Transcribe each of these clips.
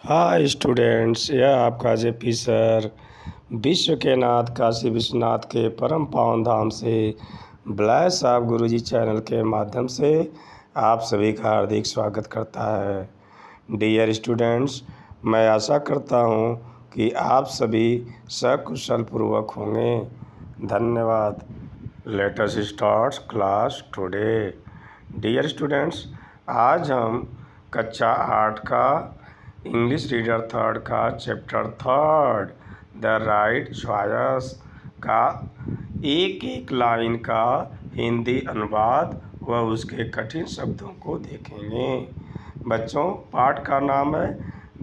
Hi students, यह आपका JP sir विश्व के नाथ काशी विश्वनाथ के परम पावन धाम से ब्लेस आप गुरुजी चैनल के माध्यम से आप सभी का हार्दिक स्वागत करता है। डियर स्टूडेंट्स, मैं आशा करता हूँ कि आप सभी सकुशल पूर्वक होंगे। धन्यवाद। Let us start class today. Dear students, आज हम कक्षा 8 का इंग्लिश रीडर थर्ड का chapter third the right choice का एक एक लाइन का हिंदी अनुवाद व उसके कठिन शब्दों को देखेंगे। बच्चों, पाठ का नाम है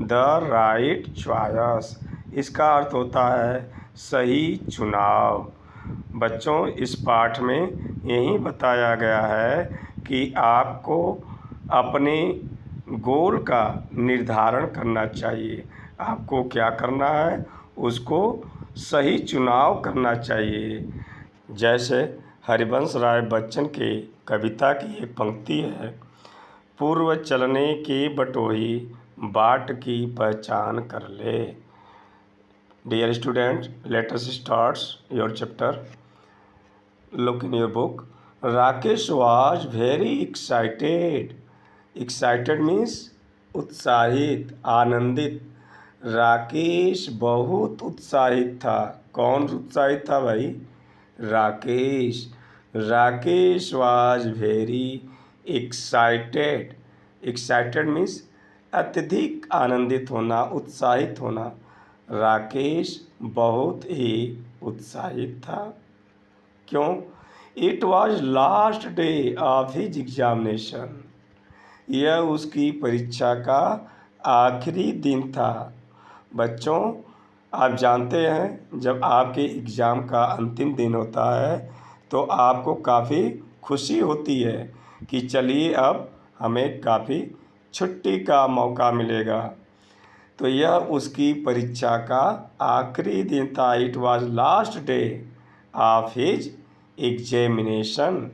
द राइट चॉइस। इसका अर्थ होता है सही चुनाव। बच्चों, इस पाठ में यही बताया गया है कि आपको अपने गोल का निर्धारण करना चाहिए। आपको क्या करना है, उसको सही चुनाव करना चाहिए। जैसे हरिवंश राय बच्चन की कविता की एक पंक्ति है, पूर्व चलने की बटोही बाट की पहचान कर ले। Dear student, let us start your chapter. Look in your book. Rakesh was very excited. Excited means उत्साहित, आनंदित। राकेश बहुत उत्साहित था। कौन उत्साहित था भाई? Rakesh. Rakesh was very excited. Excited means अत्यधिक आनंदित होना, उत्साहित होना। राकेश बहुत ही उत्साहित था। क्यों? It was last day of his examination. यह उसकी परीक्षा का आखिरी दिन था। बच्चों, आप जानते हैं जब आपके एग्ज़ाम का अंतिम दिन होता है तो आपको काफ़ी खुशी होती है कि चलिए अब हमें काफ़ी छुट्टी का मौका मिलेगा। तो यह उसकी परीक्षा का आखिरी दिन था। It was last day of his examination.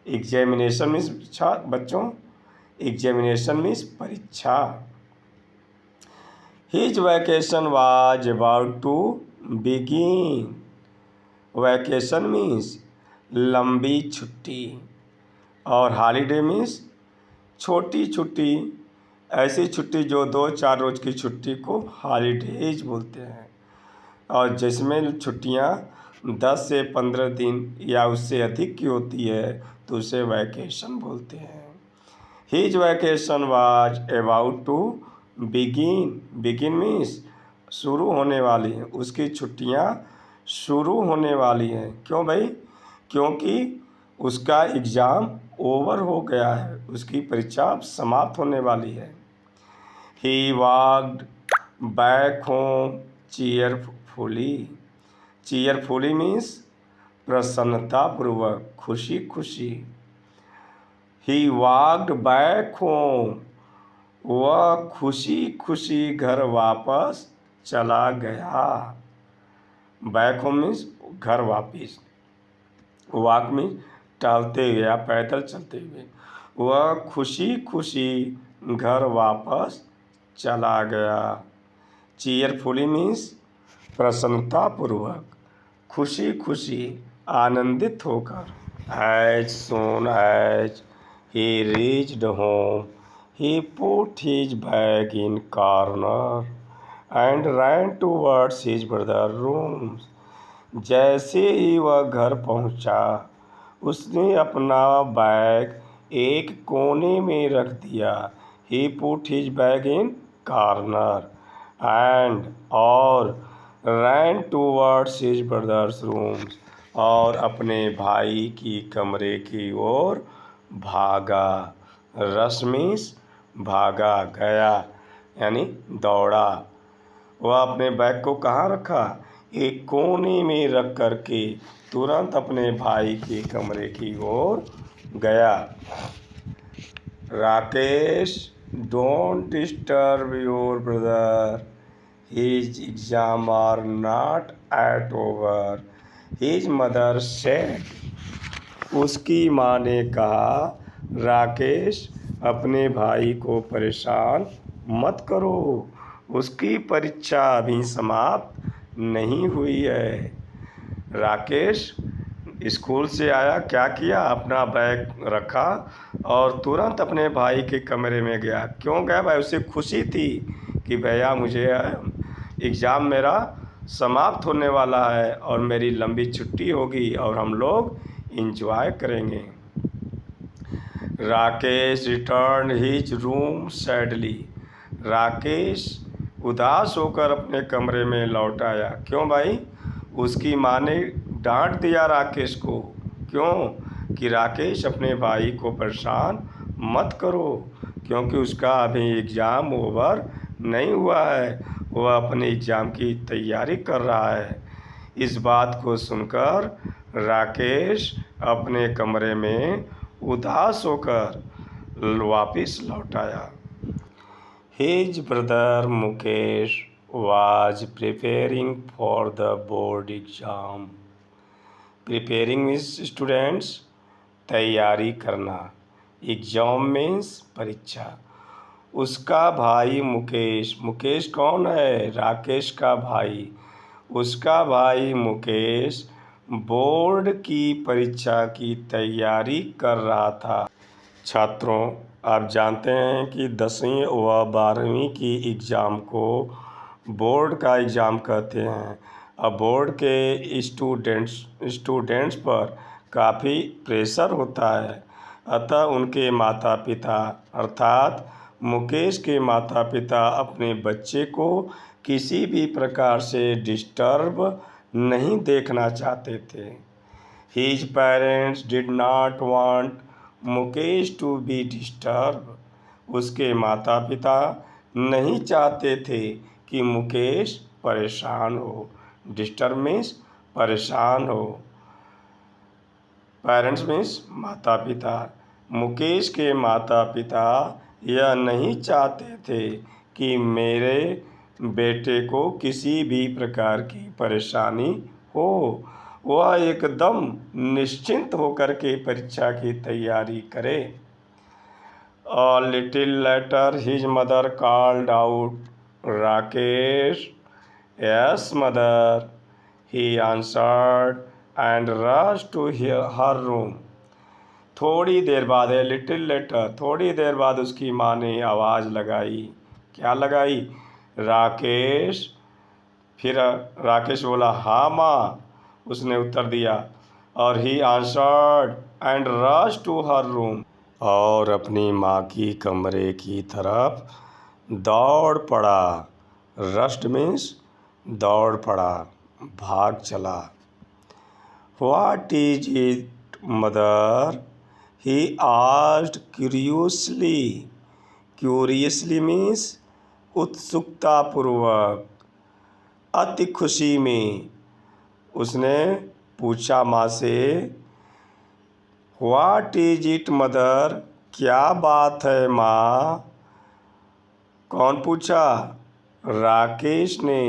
Examination means बच्चों, एग्जामिनेशन मीन्स परीक्षा। His vacation was about to begin. Vacation means लंबी छुट्टी और हॉलीडे मीन्स छोटी छुट्टी। ऐसी छुट्टी जो 2-4 रोज़ की छुट्टी को हॉलीडेज बोलते हैं, और जिसमें छुट्टियां 10 से 15 दिन या उससे अधिक की होती है तो उसे वैकेशन बोलते हैं। His vacation was about to begin. Begin means शुरू होने वाली हैं। उसकी छुट्टियां शुरू होने वाली हैं। क्यों भाई? क्योंकि उसका एग्ज़ाम ओवर हो गया है, उसकी परीक्षा समाप्त होने वाली है। He walked back home cheerfully. Cheerfully means प्रसन्नतापूर्वक, खुशी खुशी। ही वॉक्ड बैक होम, वह खुशी खुशी घर वापस चला गया। बैक होम मीन्स घर वापिस। वॉक मीन्स टहलते हुए या पैदल चलते हुए। वह खुशी खुशी घर वापस चला गया। चीयरफुली मीन्स प्रसन्नतापूर्वक, खुशी खुशी, आनंदित होकर। As soon as he reached home he put his bag in corner and ran towards his brother rooms. जैसे ही वह घर पहुंचा, उसने अपना बैग एक कोने में रख दिया। He put his bag in corner and और ran towards his brothers rooms, और अपने भाई की कमरे की ओर भागा। रश मीन्स भागा, गया, यानी दौड़ा। वह अपने बैग को कहाँ रखा? एक कोने में रख कर के तुरंत अपने भाई के कमरे की ओर गया। Rakesh, don't disturb your brother, his exam are not at over, his mother said. उसकी माँ ने कहा, राकेश, अपने भाई को परेशान मत करो, उसकी परीक्षा अभी समाप्त नहीं हुई है। राकेश स्कूल से आया, क्या किया, अपना बैग रखा और तुरंत अपने भाई के कमरे में गया। क्यों गया भाई? उसे खुशी थी कि भैया मुझे एग्ज़ाम मेरा समाप्त होने वाला है और मेरी लंबी छुट्टी होगी और हम लोग इंजॉय करेंगे। Rakesh return his room sadly. Rakesh उदास होकर अपने कमरे में लौट आया। क्यों भाई? उसकी माँ ने डांट दिया राकेश को। क्यों? कि राकेश अपने भाई को परेशान मत करो, क्योंकि उसका अभी एग्ज़ाम ओवर नहीं हुआ है, वह अपने एग्ज़ाम की तैयारी कर रहा है। इस बात को सुनकर राकेश अपने कमरे में उदास होकर वापस लौट आया। His brother Mukesh was preparing for the board exam. Preparing means students, तैयारी करना। एग्जाम मीन्स परीक्षा। उसका भाई मुकेश, मुकेश कौन है? राकेश का भाई। उसका भाई मुकेश बोर्ड की परीक्षा की तैयारी कर रहा था। छात्रों, आप जानते हैं कि 10वीं व 12वीं की एग्ज़ाम को बोर्ड का एग्ज़ाम कहते हैं। अब बोर्ड के स्टूडेंट्स पर काफ़ी प्रेशर होता है, अतः उनके माता पिता अर्थात मुकेश के माता पिता अपने बच्चे को किसी भी प्रकार से डिस्टर्ब नहीं देखना चाहते थे। His parents did not want Mukesh to be disturb. उसके माता पिता नहीं चाहते थे कि मुकेश परेशान हो। डिस्टर्ब मीन्स परेशान हो। पेरेंट्स मीन्स माता पिता। मुकेश के माता पिता यह नहीं चाहते थे कि मेरे बेटे को किसी भी प्रकार की परेशानी हो। वह एकदम निश्चिंत होकर के परीक्षा की तैयारी करे। A little later his mother called out, Rakesh. Yes, mother, he answered and rushed to her room. थोड़ी देर बाद है, लिटिल लेटर, थोड़ी देर बाद उसकी माँ ने आवाज़ लगाई। क्या लगाई? राकेश। फिर राकेश बोला, हाँ माँ, उसने उत्तर दिया। और he answered and rush to her room, और अपनी माँ की कमरे की तरफ दौड़ पड़ा। रश्ड मीन्स दौड़ पड़ा, भाग चला। What is it mother? He asked curiously. Curiously means उत्सुकतापूर्वक, अति खुशी में उसने पूछा माँ से। What is it mother? क्या बात है माँ? कौन पूछा? राकेश ने।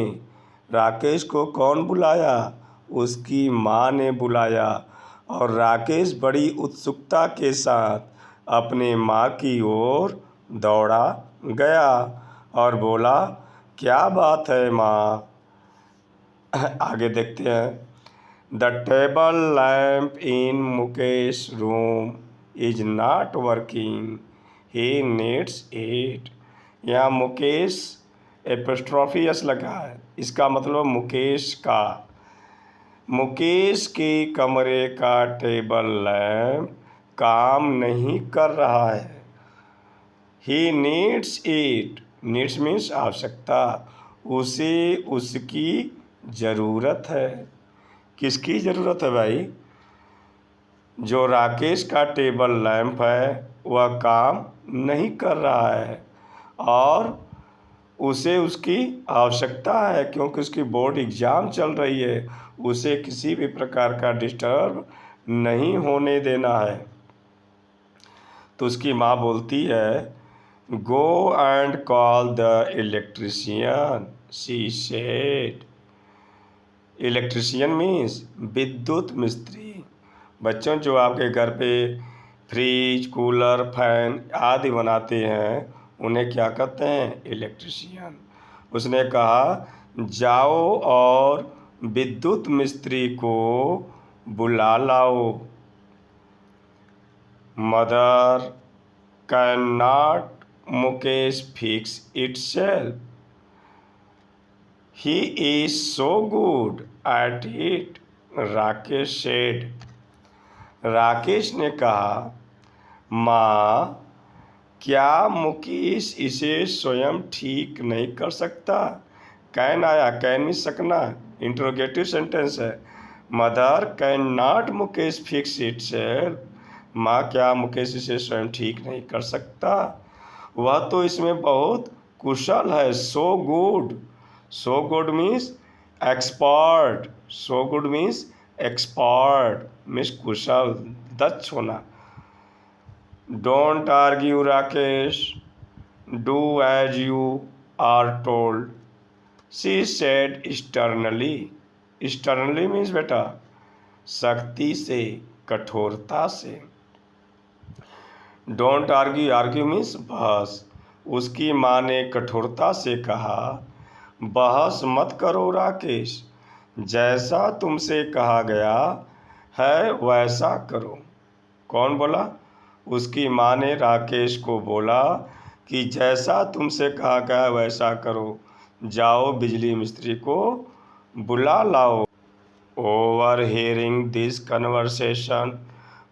राकेश को कौन बुलाया? उसकी माँ ने बुलाया। और राकेश बड़ी उत्सुकता के साथ अपने माँ की ओर दौड़ा गया और बोला, क्या बात है माँ? आगे देखते हैं। The table lamp in Mukesh room is not working, he needs it. यहाँ मुकेश एपोस्ट्रोफी एस लगा है, इसका मतलब मुकेश का। मुकेश के कमरे का टेबल लैम्प काम नहीं कर रहा है। He needs it. Needs means आवश्यकता। उसे उसकी ज़रूरत है। किसकी ज़रूरत है भाई? जो राकेश का टेबल लैंप है वह काम नहीं कर रहा है और उसे उसकी आवश्यकता है, क्योंकि उसकी बोर्ड एग्ज़ाम चल रही है। उसे किसी भी प्रकार का डिस्टर्ब नहीं होने देना है। तो उसकी माँ बोलती है, go and call the electrician, she said. Electrician means विद्युत मिस्त्री। बच्चों, जो आपके घर पे फ्रिज, कूलर, फैन आदि बनाते हैं उन्हें क्या कहते हैं? इलेक्ट्रिशियन। उसने कहा, जाओ और विद्युत मिस्त्री को बुला लाओ। Mother can not Mukesh fix itself, he is so good at it, Rakesh said. Rakesh ने कहा, माँ, क्या मुकेश इसे स्वयं ठीक नहीं कर सकता? कैन आया, कैन मीन सकना, इंट्रोगेटिव सेंटेंस है। Mother can not Mukesh fix itself, माँ, क्या मुकेश इसे स्वयं ठीक नहीं कर सकता? वह तो इसमें बहुत कुशल है। So good, so good means expert, so good means expert means कुशल, दक्ष होना। Don't argue Rakesh, do as you are told, she said sternly. Sternly means बेटा सख्ती से, कठोरता से। डोंट आर्ग्यू, आर्ग्यू मीन्स बहस। उसकी माँ ने कठोरता से कहा, बहस मत करो राकेश, जैसा तुमसे कहा गया है वैसा करो। कौन बोला? उसकी माँ ने राकेश को बोला कि जैसा तुमसे कहा गया वैसा करो, जाओ बिजली मिस्त्री को बुला लाओ। Over hearing this conversation,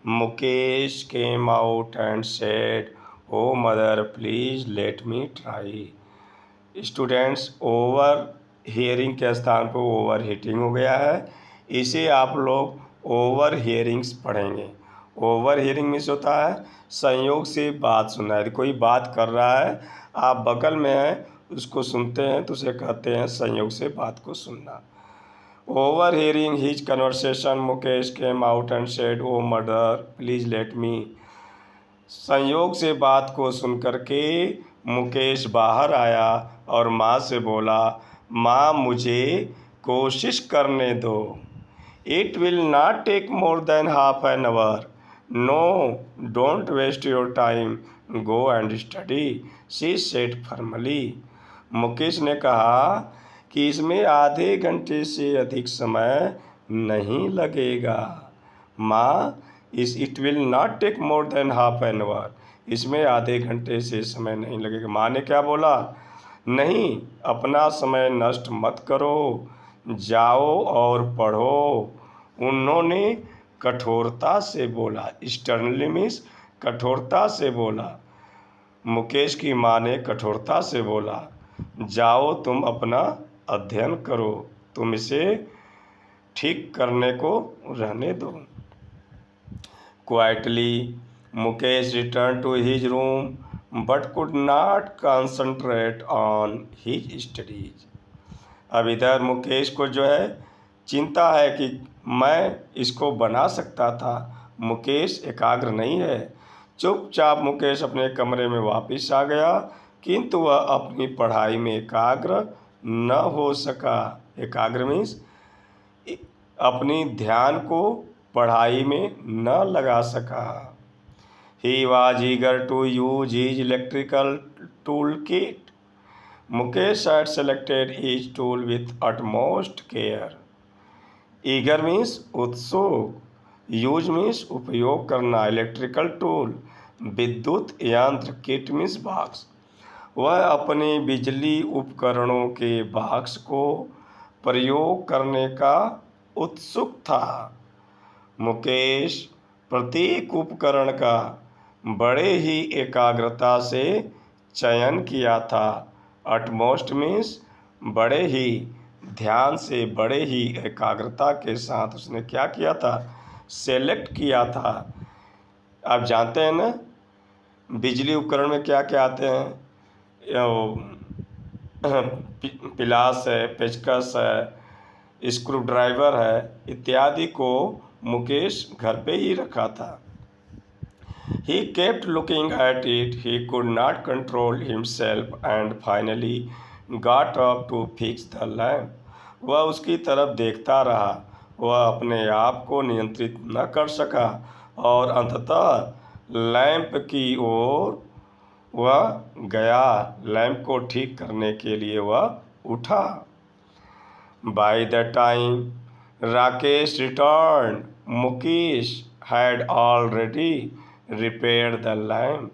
Mukesh came out and said, oh mother please let me try. Students, over hearing के स्थान पर ओवर हीटिंग हो गया है, इसे आप लोग ओवर हियरिंग्स पढ़ेंगे। ओवर हियरिंग मीन्स होता है संयोग से बात सुनना। यदि कोई बात कर रहा है, आप बगल में हैं, उसको सुनते हैं, तो उसे कहते हैं संयोग से बात को सुनना। Over hearing his conversation, Mukesh came out and said, oh mother please let me. संयोग से बात को सुन करके मुकेश बाहर आया और माँ से बोला, माँ, मुझे कोशिश करने दो। It will not take more than half an hour, no don't waste your time, go and study, she said firmly. Mukesh ने कहा कि इसमें आधे घंटे से अधिक समय नहीं लगेगा। माँ, it will not take more than half an hour, इसमें आधे घंटे से समय नहीं लगेगा। माँ ने क्या बोला? नहीं, अपना समय नष्ट मत करो, जाओ और पढ़ो। उन्होंने कठोरता से बोला। स्टर्नली मीन्स कठोरता से बोला। मुकेश की माँ ने कठोरता से बोला, जाओ तुम अपना अध्ययन करो, तुम इसे ठीक करने को रहने दो। Quietly Mukesh return to his room but could not concentrate on his studies. अब इधर मुकेश को जो है चिंता है कि मैं इसको बना सकता था, मुकेश एकाग्र नहीं है। चुपचाप मुकेश अपने कमरे में वापस आ गया, किंतु वह अपनी पढ़ाई में एकाग्र न हो सका। एकाग्र मीन्स अपनी ध्यान को पढ़ाई में न लगा सका। He was eager to use his electrical toolkit. Mukesh had selected each tool with utmost care. Eager means उत्सुक, यूज मीन्स उपयोग करना, इलेक्ट्रिकल टूल विद्युत यंत्र, किट मीन्स बॉक्स। वह अपने बिजली उपकरणों के बॉक्स को प्रयोग करने का उत्सुक था। मुकेश प्रत्येक उपकरण का बड़े ही एकाग्रता से चयन किया था। अटमोस्ट मीन्स बड़े ही ध्यान से, बड़े ही एकाग्रता के साथ उसने क्या किया था? सेलेक्ट किया था। आप जानते हैं ना बिजली उपकरण में क्या क्या आते हैं? पिलास है, पेचकस है, स्क्रू ड्राइवर है, इत्यादि को मुकेश घर पे ही रखा था। He kept looking at it. He could not control himself and finally got up to fix the lamp. वह उसकी तरफ देखता रहा, वह अपने आप को नियंत्रित न कर सका और अंततः लैंप की ओर वह गया, लैंप को ठीक करने के लिए वह उठा। By the time Rakesh return, Mukesh had already repaired the lamp.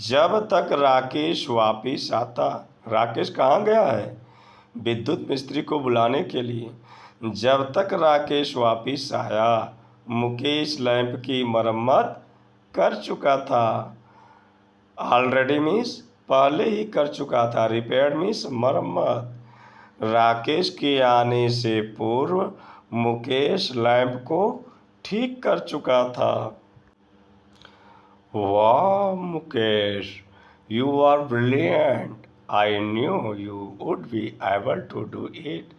जब तक राकेश वापिस आता, राकेश कहाँ गया है? विद्युत मिस्त्री को बुलाने के लिए। जब तक राकेश वापिस आया, मुकेश लैंप की मरम्मत कर चुका था। ऑलरेडी मीन्स पहले ही कर चुका था, रिपेयर मीन्स मरम्मत। राकेश के आने से पूर्व मुकेश लैंप को ठीक कर चुका था। वाह Mukesh, you are brilliant, I knew you would be able to do it,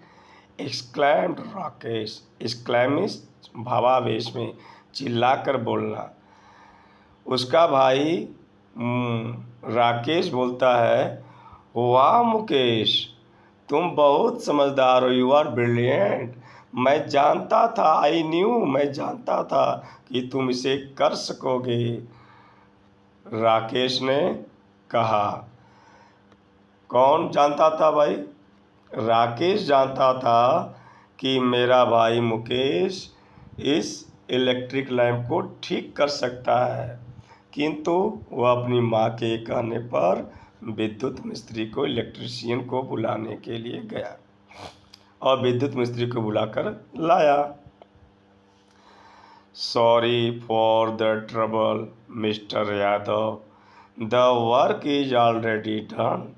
exclaimed Rakesh. Exclaim means भावावेश में चिल्लाकर बोलना। उसका भाई राकेश बोलता है, वाह मुकेश, तुम बहुत समझदार हो, यू आर ब्रिलियंट। मैं जानता था, आई न्यू, मैं जानता था कि तुम इसे कर सकोगे। राकेश ने कहा। कौन जानता था भाई? राकेश जानता था कि मेरा भाई मुकेश इस इलेक्ट्रिक लैंप को ठीक कर सकता है, किंतु वह अपनी माँ के कहने पर विद्युत मिस्त्री को, इलेक्ट्रीशियन को बुलाने के लिए गया और विद्युत मिस्त्री को बुलाकर लाया। Sorry for the trouble mister Yadav, the work is already done,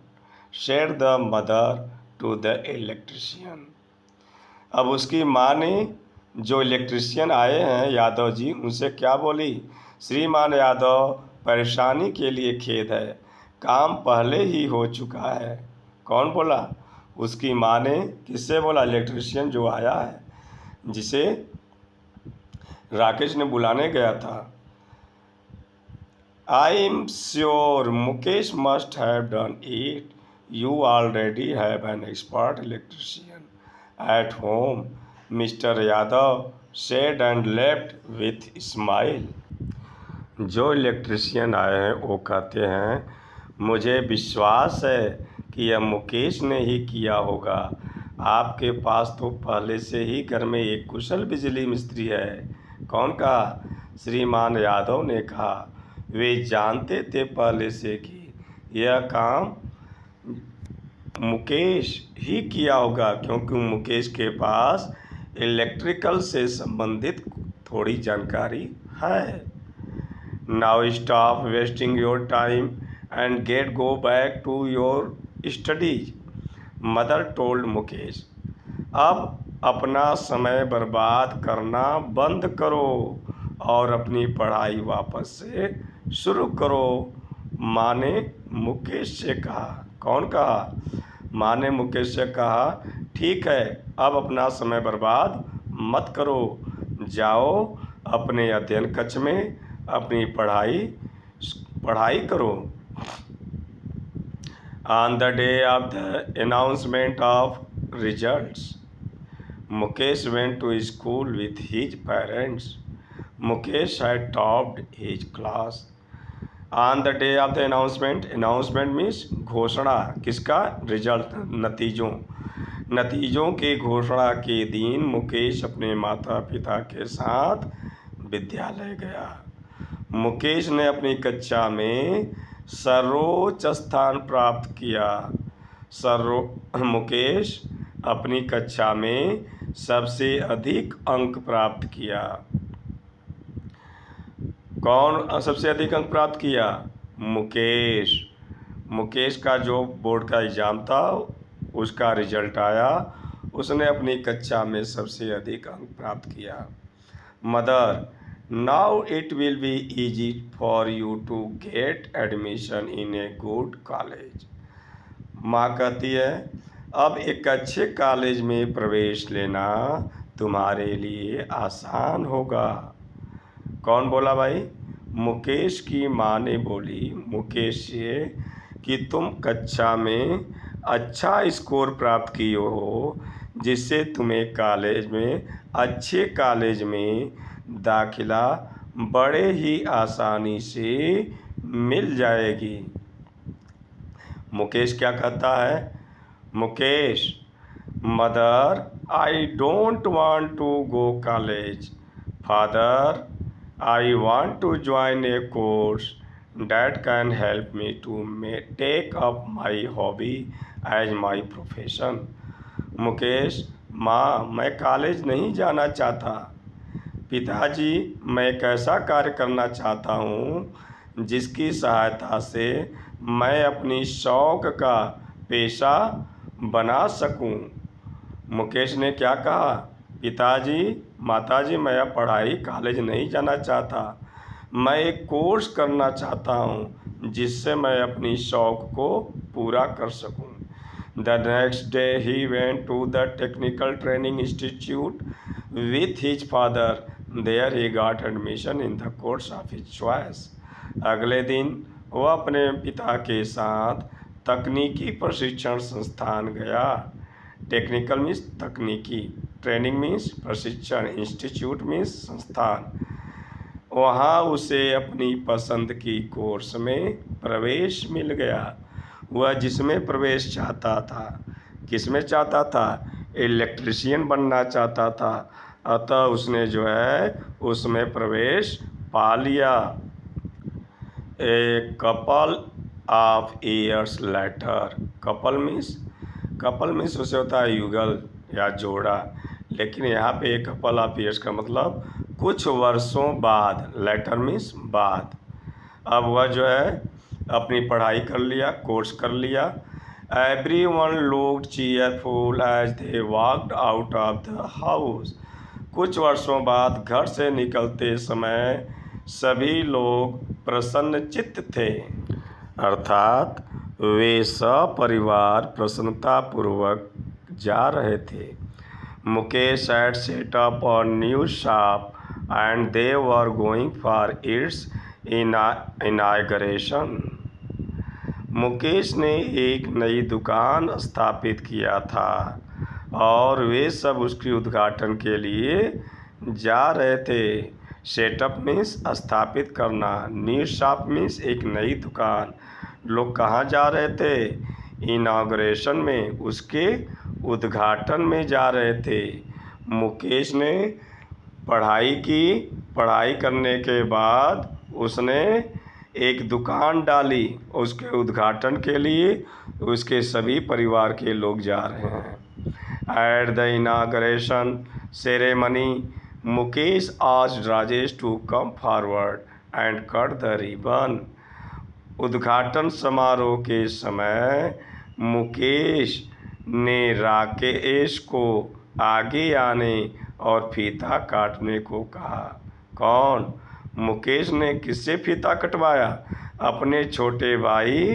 said the mother to the electrician. अब उसकी माँ ने, जो इलेक्ट्रीशियन आए हैं यादव जी, उनसे क्या बोली? श्रीमान यादव, परेशानी के लिए खेद है, काम पहले ही हो चुका है। कौन बोला? उसकी माँ ने। किससे बोला? इलेक्ट्रीशियन जो आया है, जिसे राकेश ने बुलाने गया था। I am sure Mukesh must have done it, you already have an expert electrician at home, mister Yadav said and left with smile. जो इलेक्ट्रीशियन आए हैं वो कहते हैं, मुझे विश्वास है कि यह मुकेश ने ही किया होगा। आपके पास तो पहले से ही घर में एक कुशल बिजली मिस्त्री है। कौन कहा? श्रीमान यादव ने कहा। वे जानते थे पहले से कि यह काम मुकेश ही किया होगा, क्योंकि मुकेश के पास इलेक्ट्रिकल से संबंधित थोड़ी जानकारी है। Now stop wasting your time and get go back to your studies, mother told Mukesh. अब अपना समय बर्बाद करना बंद करो और अपनी पढ़ाई वापस से शुरू करो, माँ ने मुकेश से कहा। कौन कहा? माँ ने मुकेश से कहा, ठीक है, अब अपना समय बर्बाद मत करो, जाओ अपने अध्ययन कक्ष में अपनी पढ़ाई करो। On the day of the announcement of results, Mukesh went to school with his parents. Mukesh had topped his class. On the day of the announcement means घोषणा। किसका? रिजल्ट, नतीजों के घोषणा के दिन मुकेश अपने माता पिता के साथ विद्यालय गया। मुकेश ने अपनी कक्षा में सर्वोच्च स्थान प्राप्त किया। मुकेश अपनी कक्षा में सबसे अधिक अंक प्राप्त किया। कौन सबसे अधिक अंक प्राप्त किया? मुकेश। मुकेश का जो बोर्ड का एग्ज़ाम था उसका रिजल्ट आया, उसने अपनी कक्षा में सबसे अधिक अंक प्राप्त किया। Mother, now it will be easy for you to get admission in a good college. माँ कहती है, अब एक अच्छे कॉलेज में प्रवेश लेना तुम्हारे लिए आसान होगा। कौन बोला भाई? मुकेश की माँ ने बोली मुकेश से कि तुम कक्षा में अच्छा स्कोर प्राप्त किए हो, जिससे तुम्हें अच्छे कॉलेज में दाखिला बड़े ही आसानी से मिल जाएगी। मुकेश क्या कहता है? Mukesh, mother, I don't want to go college. Father, I want to join a course that can help me to take up my hobby as my profession. Mukesh, माँ, मैं कॉलेज नहीं जाना चाहता। पिताजी, मैं एक ऐसा कार्य करना चाहता हूँ जिसकी सहायता से मैं अपनी शौक का पेशा बना सकूँ। मुकेश ने क्या कहा? पिताजी, माताजी, मैं अब कॉलेज नहीं जाना चाहता। मैं एक कोर्स करना चाहता हूँ जिससे मैं अपनी शौक को पूरा कर सकूँ। The next day he went to the technical training institute with his father. There he got admission in the course of his choice. अगले दिन वह अपने पिता के साथ तकनीकी प्रशिक्षण संस्थान गया। टेक्निकल मीन्स तकनीकी, ट्रेनिंग मीन्स प्रशिक्षण, इंस्टीट्यूट मीन्स संस्थान। वहाँ उसे अपनी पसंद की कोर्स में प्रवेश मिल गया। वह जिसमें प्रवेश चाहता था, किसमें चाहता था? इलेक्ट्रीशियन बनना चाहता था। अतः उसने जो है उसमें प्रवेश पा लिया। A couple of years later. Couple means उसे होता है युगल या जोड़ा, लेकिन यहाँ पे एक कपल ऑफ ईयर्स का मतलब कुछ वर्षों बाद। लेटर मीन्स बाद। अब वह जो है अपनी पढ़ाई कर लिया, कोर्स कर लिया। Everyone looked cheerful as they walked out of the house. कुछ वर्षों बाद घर से निकलते समय सभी लोग प्रसन्नचित्त थे, अर्थात वे सपरिवार प्रसन्नतापूर्वक जा रहे थे। Mukesh had set up a new shop and they were going for its inauguration. Mukesh ने एक नई दुकान स्थापित किया था और वे सब उसके उद्घाटन के लिए जा रहे थे। सेटअप मीन्स स्थापित करना, न्यू शॉप मीन्स एक नई दुकान। लोग कहाँ जा रहे थे? इनाग्रेशन में, उसके उद्घाटन में जा रहे थे। मुकेश ने पढ़ाई करने के बाद उसने एक दुकान डाली, उसके उद्घाटन के लिए उसके सभी परिवार के लोग जा रहे हैं। At the inauguration ceremony Mukesh asked Rajesh to come forward and cut the ribbon. उद्घाटन समारोह के समय मुकेश ने राकेश को आगे आने और फीता काटने को कहा। कौन? मुकेश ने किससे फीता कटवाया? अपने छोटे भाई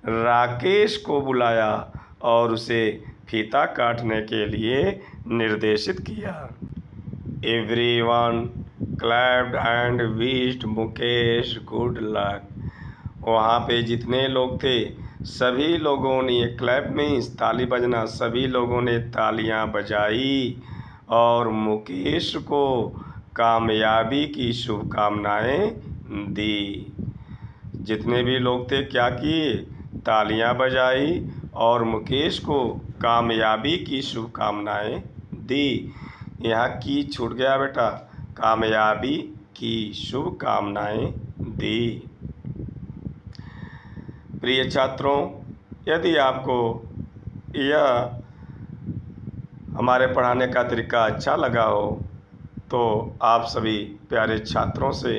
राकेश को बुलाया और उसे फीता काटने के लिए निर्देशित किया। Everyone clapped and wished Mukesh good luck. वहाँ पे जितने लोग थे सभी लोगों ने, क्लैप मीन्स ताली बजना, सभी लोगों ने तालियां बजाई और मुकेश को कामयाबी की शुभकामनाएं दी। जितने भी लोग थे क्या किए? तालियां बजाई और मुकेश को कामयाबी की शुभकामनाएं दी। यहाँ की छूट गया बेटा, कामयाबी की शुभकामनाएं दी। प्रिय छात्रों, यदि आपको यह हमारे पढ़ाने का तरीका अच्छा लगा हो तो आप सभी प्यारे छात्रों से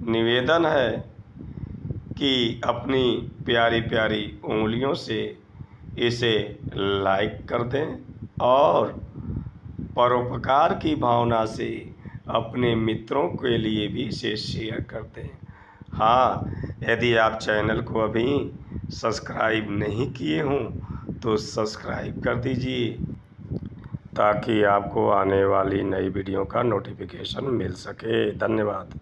निवेदन है कि अपनी प्यारी प्यारी उंगलियों से इसे लाइक कर दें और परोपकार की भावना से अपने मित्रों के लिए भी इसे शेयर कर दें। हाँ, यदि आप चैनल को अभी सब्सक्राइब नहीं किए हों तो सब्सक्राइब कर दीजिए ताकि आपको आने वाली नई वीडियो का नोटिफिकेशन मिल सके। धन्यवाद।